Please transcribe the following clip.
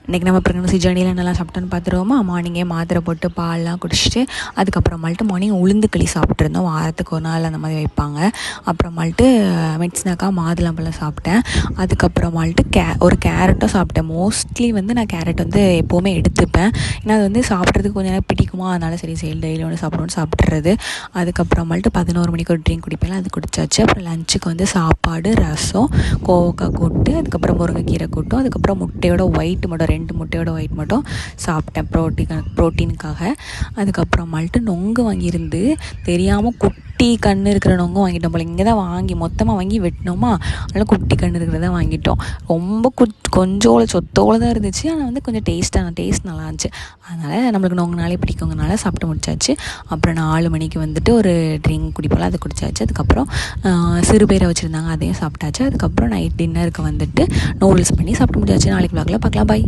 இன்றைக்கி நம்ம ப்ரெக்னன்சி ஜேர்னியில் நல்லா சாப்பிட்டோன்னு பார்த்துருவோமா. மார்னிங்கே மாத்திரை போட்டு பால்லாம் குடிச்சிட்டு அதுக்கப்புறமால்ட்டு மார்னிங் உளுந்து களி சாப்பிட்ருந்தோம். வாரத்துக்கு ஒரு நாள் அந்த மாதிரி வைப்பாங்க. அப்புறமால்ட்டு மெட்ஸ்னாக்கா மாதுளம்பழம் சாப்பிட்டேன். அதுக்கப்புறமால்ட்டு ஒரு கேரட்டும் சாப்பிட்டேன். மோஸ்ட்லி நான் கேரட் எப்போவுமே எடுத்துப்பேன். ஏன்னா அது சாப்பிட்றதுக்கு கொஞ்சம் நேரம் பிடிக்குமா, அதனால் சரி டெய்லி ஒன்று சாப்பிடுவோன்னு சாப்பிட்றது. அதுக்கப்புறமால்ட்டு 11 மணிக்கு ஒரு ட்ரிங்க் குடிப்பேன், அது குடித்தாச்சு. அப்புறம் லஞ்சுக்கு சாப்பாடு, ரசம், கோவக்காய் கூட்டு, அதுக்கப்புறம் முருங்கைக்கீரை கூட்டும், அதுக்கப்புறம் முட்டையோட ஒயிட் மட்டும் 2 முட்டையோட ஒயிட் மட்டும் சாப்பிட்டேன் ப்ரோட்டீனுக்காக. அதுக்கப்புறமால்ட்டு நொங்கு வாங்கியிருந்து தெரியாமல் குட்டி கன்று இருக்கிற நொங்கு வாங்கிட்டோம் போல். இங்கே தான் வாங்கி மொத்தமாக வாங்கி வெட்டினோமா, அதனால் குட்டி கன்று இருக்கிறத வாங்கிட்டோம். ரொம்ப கொஞ்சோள சொத்தோடு தான் இருந்துச்சு. ஆனால் கொஞ்சம் டேஸ்ட் நல்லா இருந்துச்சு. அதனால் நம்மளுக்கு நொங்குனாலே பிடிக்குங்கனால சாப்பிட்டு முடிச்சாச்சு. அப்புறம் 4 மணிக்கு ஒரு ட்ரிங்க் குடிப்போம், அது குடிச்சாச்சு. அதுக்கப்புறம் சிறுபயிரை வச்சுருந்தாங்க, அதையும் சாப்பிட்டாச்சு. அதுக்கப்புறம் நைட் டின்னருக்கு நூடுல்ஸ் பண்ணி சாப்பிட்டு முடிச்சாச்சு. நாளைக்கு vlogல பார்க்கலாம். பாய்.